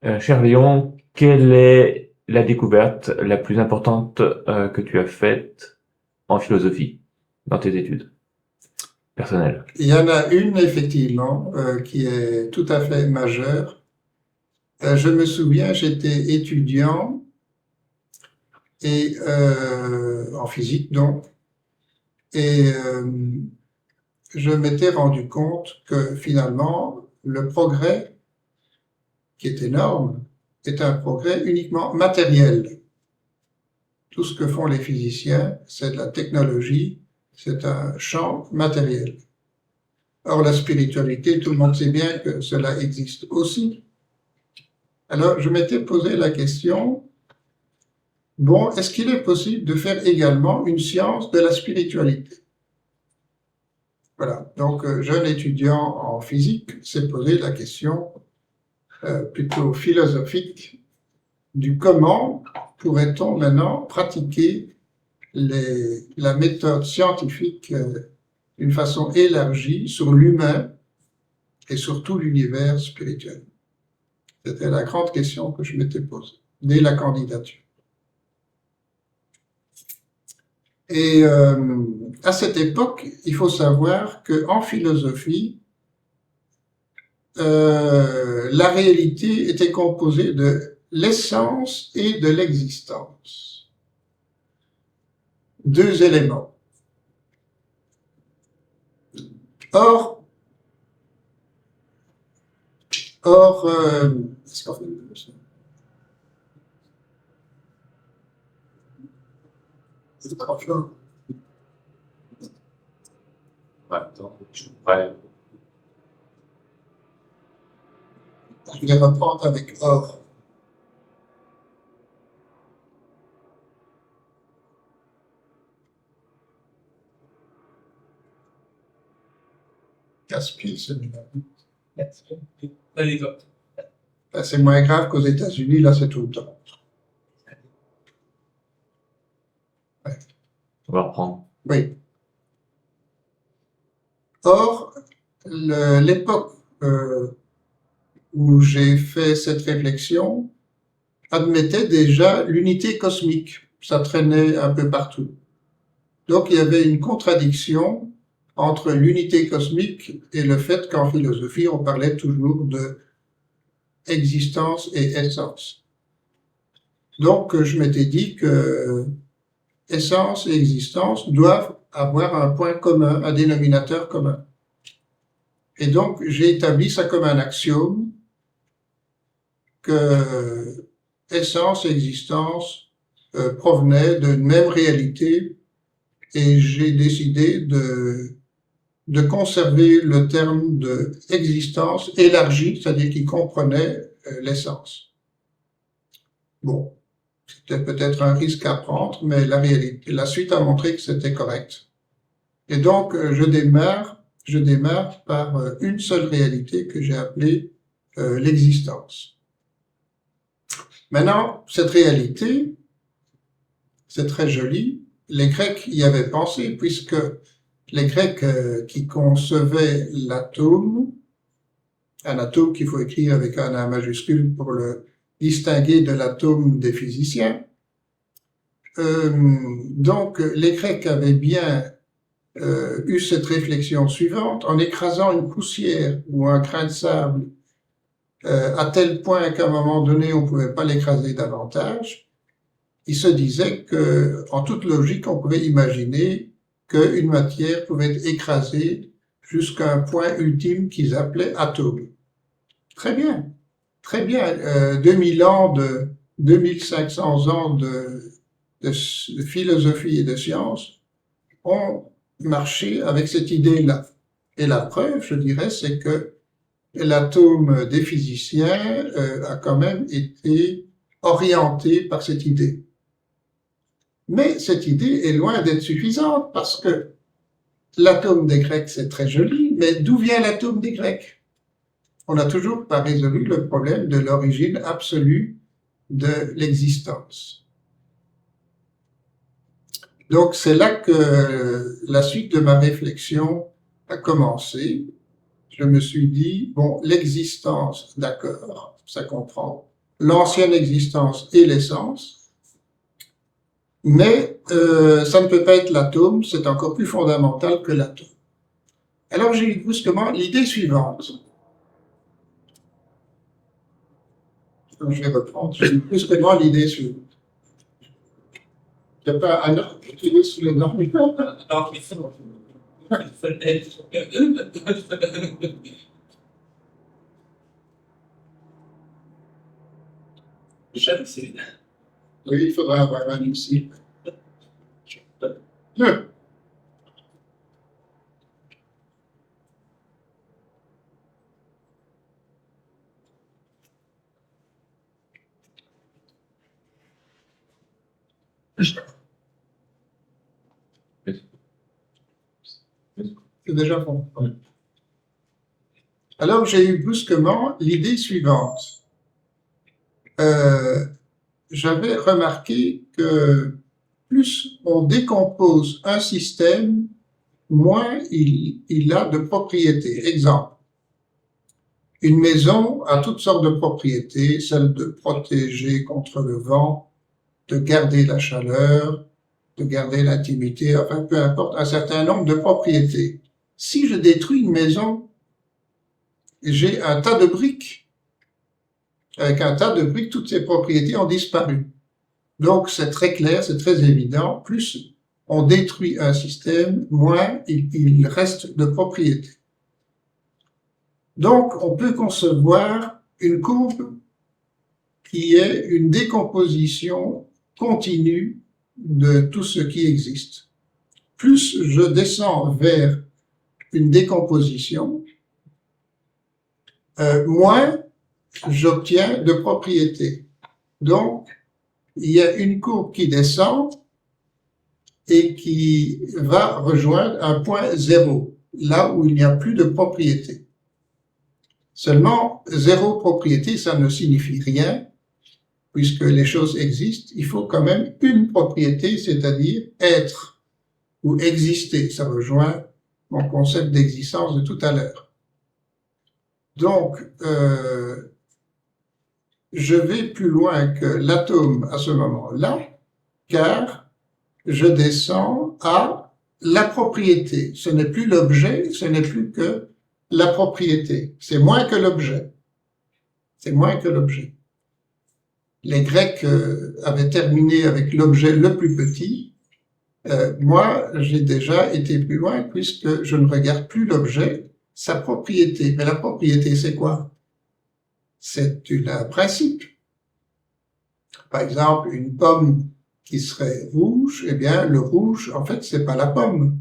Cher Léon, quelle est la découverte la plus importante que tu as faite en philosophie dans tes études personnelles? Il y en a une, effectivement, qui est tout à fait majeure. Je me souviens, j'étais étudiant et en physique, donc, et je m'étais rendu compte que finalement, le progrès, qui est énorme, est un progrès uniquement matériel. Tout ce que font les physiciens, c'est de la technologie, c'est un champ matériel. Or, la spiritualité, tout le monde sait bien que cela existe aussi. Alors, je m'étais posé la question, bon, est-ce qu'il est possible de faire également une science de la spiritualité? Voilà, donc jeune étudiant en physique s'est posé la question plutôt philosophique du comment pourrait-on maintenant pratiquer la méthode scientifique d'une façon élargie sur l'humain et sur tout l'univers spirituel. C'était la grande question que je m'étais posée dès la candidature. Et à cette époque, il faut savoir qu'en philosophie, la réalité était composée de l'essence et de l'existence. Deux éléments. Or, est-ce qu'on fait ça? C'est pas grave. Je vais reprendre avec or. Casse-pied, celui-là. C'est moins grave qu'aux États-Unis, là, c'est tout le temps. Ouais. On va reprendre. Oui. Or, l'époque où j'ai fait cette réflexion admettait déjà l'unité cosmique. Ça traînait un peu partout. Donc, il y avait une contradiction entre l'unité cosmique et le fait qu'en philosophie, on parlait toujours de existence et essence. Donc, je m'étais dit que essence et existence doivent avoir un point commun, un dénominateur commun. Et donc, j'ai établi ça comme un axiome que essence et existence provenaient d'une même réalité, et j'ai décidé de conserver le terme de existence élargie, c'est-à-dire qui comprenait l'essence. Bon, c'était peut-être un risque à prendre, mais la suite a montré que c'était correct. Et donc, je démarre par une seule réalité que j'ai appelée l'existence. Maintenant, cette réalité, c'est très joli. Les Grecs y avaient pensé, puisque les Grecs qui concevaient l'atome, un atome qu'il faut écrire avec un A majuscule pour le distinguer de l'atome des physiciens. Donc, les Grecs avaient bien eu cette réflexion suivante: en écrasant une poussière ou un grain de sable à tel point qu'à un moment donné, on ne pouvait pas l'écraser davantage, il se disait que, en toute logique, on pouvait imaginer qu'une matière pouvait être écrasée jusqu'à un point ultime qu'ils appelaient atome. Très bien, très bien. 2500 ans de philosophie et de science ont marché avec cette idée-là. Et la preuve, je dirais, c'est que l'atome des physiciens a quand même été orienté par cette idée. Mais cette idée est loin d'être suffisante, parce que l'atome des Grecs, c'est très joli, mais d'où vient l'atome des Grecs? On n'a toujours pas résolu le problème de l'origine absolue de l'existence. Donc c'est là que la suite de ma réflexion a commencé. Je me suis dit, bon, l'existence, d'accord, ça comprend. l'ancienne existence et l'essence, mais ça ne peut pas être l'atome, c'est encore plus fondamental que l'atome. Alors j'ai eu brusquement l'idée suivante. Je vais reprendre, j'ai eu brusquement l'idée suivante. Il n'y a pas un autre qui est sous les normes. Oui, il faudra avoir un outil. C'est déjà bon. Alors j'ai eu brusquement l'idée suivante. J'avais remarqué que plus on décompose un système, moins il a de propriétés. Exemple, une maison a toutes sortes de propriétés, celle de protéger contre le vent, de garder la chaleur, de garder l'intimité, enfin peu importe, un certain nombre de propriétés. Si je détruis une maison, j'ai un tas de briques. Avec un tas de briques, toutes ces propriétés ont disparu. Donc c'est très clair, c'est très évident, plus on détruit un système, moins il reste de propriétés. Donc on peut concevoir une courbe qui est une décomposition continue de tout ce qui existe. Plus je descends vers une décomposition, moins j'obtiens de propriétés. Donc, il y a une courbe qui descend et qui va rejoindre un point zéro, là où il n'y a plus de propriété. Seulement, zéro propriété, ça ne signifie rien, puisque les choses existent. Il faut quand même une propriété, c'est-à-dire être ou exister. Ça rejoint mon concept d'existence de tout à l'heure. Donc, je vais plus loin que l'atome à ce moment-là, car je descends à la propriété. Ce n'est plus l'objet, ce n'est plus que la propriété. C'est moins que l'objet. C'est moins que l'objet. Les Grecs avaient terminé avec l'objet le plus petit. Moi, j'ai déjà été plus loin puisque je ne regarde plus l'objet, sa propriété. Mais la propriété, c'est quoi? C'est un principe. Par exemple, une pomme qui serait rouge, eh bien, le rouge, en fait, c'est pas la pomme.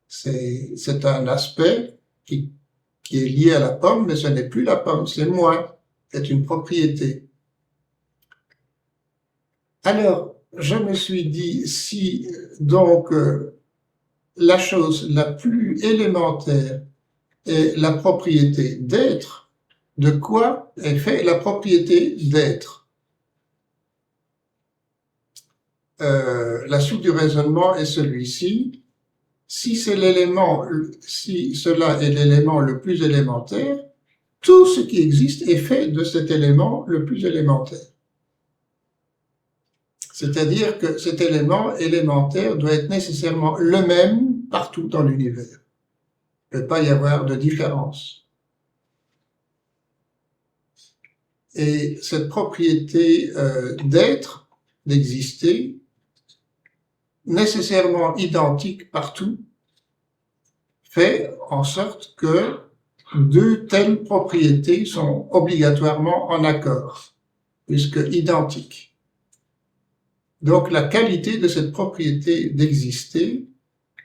C'est un aspect qui est lié à la pomme, mais ce n'est plus la pomme, c'est moi. C'est une propriété. Alors, je me suis dit, si donc la chose la plus élémentaire est la propriété d'être, de quoi est fait la propriété d'être? La suite du raisonnement est celui-ci. Si cela est l'élément le plus élémentaire, tout ce qui existe est fait de cet élément le plus élémentaire. C'est-à-dire que cet élément élémentaire doit être nécessairement le même partout dans l'univers. Il ne peut pas y avoir de différence. Et cette propriété d'être, d'exister, nécessairement identique partout, fait en sorte que deux telles propriétés sont obligatoirement en accord, puisque identiques. Donc la qualité de cette propriété d'exister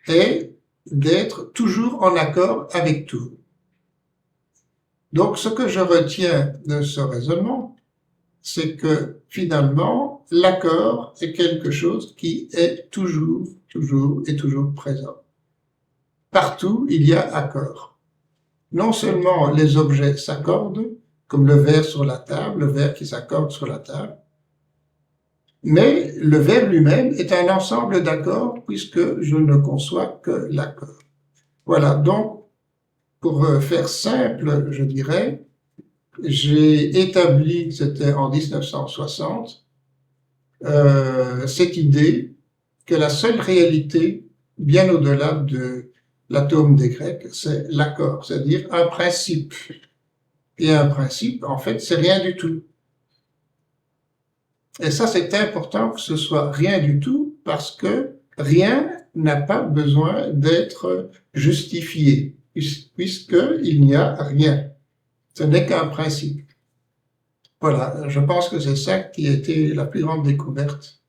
est d'être toujours en accord avec tout. Donc ce que je retiens de ce raisonnement, c'est que finalement l'accord est quelque chose qui est toujours présent. Partout il y a accord. Non seulement les objets s'accordent, comme le verre sur la table, le verre qui s'accorde sur la table, mais le verre lui-même est un ensemble d'accords puisque je ne conçois que l'accord. Voilà, donc, pour faire simple, je dirais j'ai établi, c'était en 1960, cette idée que la seule réalité, bien au-delà de l'atome des Grecs, c'est l'accord, c'est-à-dire un principe. Et un principe, en fait, c'est rien du tout. Et ça, c'est important que ce soit rien du tout parce que rien n'a pas besoin d'être justifié puisqu'il n'y a rien. Ce n'est qu'un principe. Voilà, je pense que c'est ça qui a été la plus grande découverte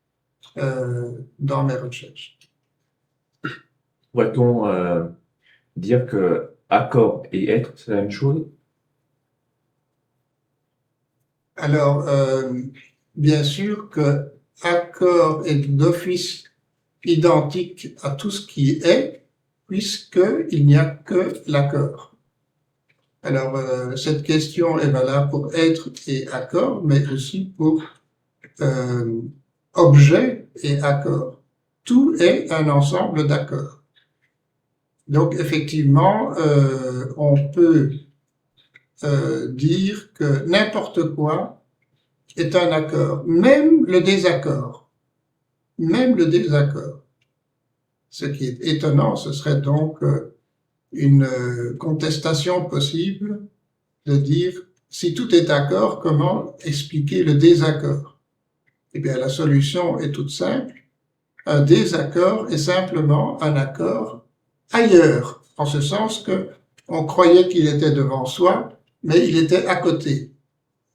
dans mes recherches. Pourrait-on dire que accord et être, c'est la même chose? Alors, bien sûr que accord est d'office identique à tout ce qui est, puisqu'il n'y a que l'accord. Alors, cette question est valable pour être et accord, mais aussi pour objet et accord. Tout est un ensemble d'accords. Donc, effectivement, on peut dire que n'importe quoi est un accord, même le désaccord. Même le désaccord. Ce qui est étonnant, ce serait donc une contestation possible de dire si tout est accord, comment expliquer le désaccord? Eh bien, la solution est toute simple. Un désaccord est simplement un accord ailleurs, en ce sens que on croyait qu'il était devant soi, mais il était à côté.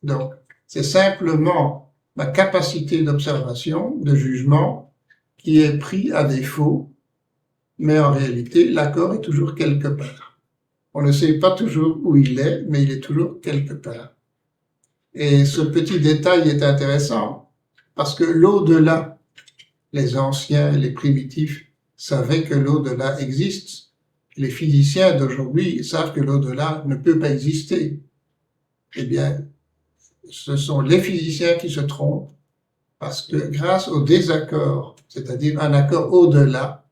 Donc, c'est simplement ma capacité d'observation, de jugement, qui est pris à défaut, mais en réalité, l'accord est toujours quelque part. On ne sait pas toujours où il est, mais il est toujours quelque part. Et ce petit détail est intéressant, parce que l'au-delà, les anciens, les primitifs, savaient que l'au-delà existe. Les physiciens d'aujourd'hui savent que l'au-delà ne peut pas exister. Eh bien, ce sont les physiciens qui se trompent, parce que grâce au désaccord, c'est-à-dire un accord au-delà,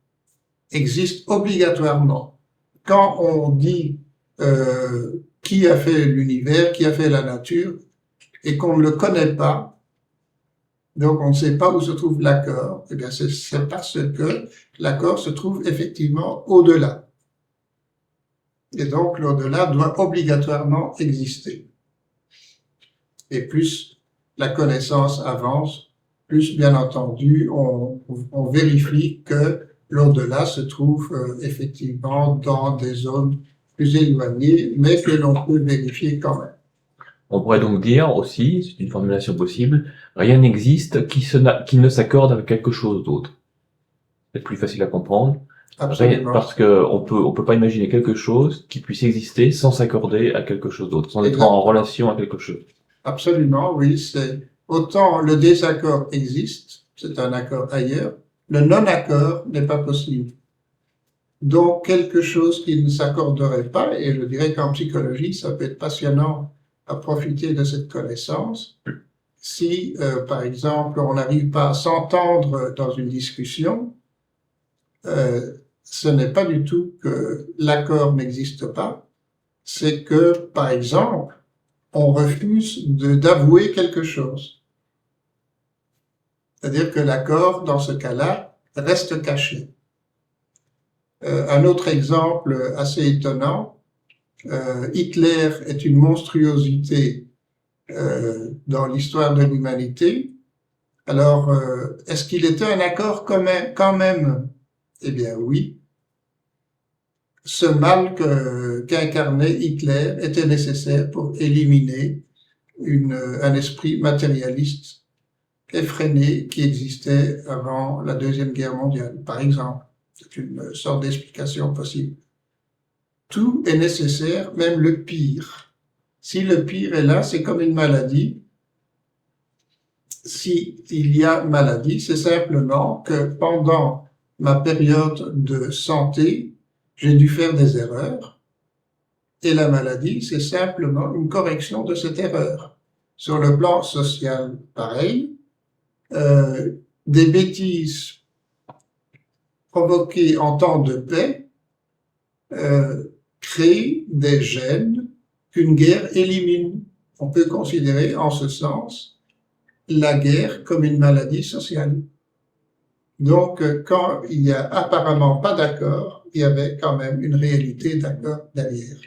existe obligatoirement. Quand on dit qui a fait l'univers, qui a fait la nature, et qu'on ne le connaît pas, donc on ne sait pas où se trouve l'accord, eh bien c'est parce que l'accord se trouve effectivement au-delà. Et donc l'au-delà doit obligatoirement exister. Et plus la connaissance avance, plus bien entendu on vérifie que l'au-delà se trouve effectivement dans des zones plus éloignées, mais que l'on peut vérifier quand même. On pourrait donc dire aussi, c'est une formulation possible, rien n'existe qui ne s'accorde avec quelque chose d'autre. C'est plus facile à comprendre. Absolument. Parce que on peut pas imaginer quelque chose qui puisse exister sans s'accorder à quelque chose d'autre, sans être en relation à quelque chose. Absolument, oui. C'est autant le désaccord existe, c'est un accord ailleurs, le non-accord n'est pas possible. Donc quelque chose qui ne s'accorderait pas, et je dirais qu'en psychologie, ça peut être passionnant à profiter de cette connaissance. Si, par exemple, on n'arrive pas à s'entendre dans une discussion, ce n'est pas du tout que l'accord n'existe pas, c'est que, par exemple, on refuse d'avouer quelque chose. C'est-à-dire que l'accord, dans ce cas-là, reste caché. Un autre exemple assez étonnant, Hitler est une monstruosité dans l'histoire de l'humanité. Alors, est-ce qu'il était un accord quand même? Eh bien oui. Ce mal qu'incarnait Hitler était nécessaire pour éliminer un esprit matérialiste effréné qui existait avant la Deuxième Guerre mondiale, par exemple. C'est une sorte d'explication possible. Tout est nécessaire, même le pire. Si le pire est là, c'est comme une maladie. Si il y a maladie, c'est simplement que pendant ma période de santé, j'ai dû faire des erreurs. Et la maladie, c'est simplement une correction de cette erreur. Sur le plan social, pareil. Des bêtises provoquées en temps de paix créent des gènes qu'une guerre élimine. On peut considérer en ce sens la guerre comme une maladie sociale. Donc, quand il n'y a apparemment pas d'accord, il y avait quand même une réalité d'accord derrière.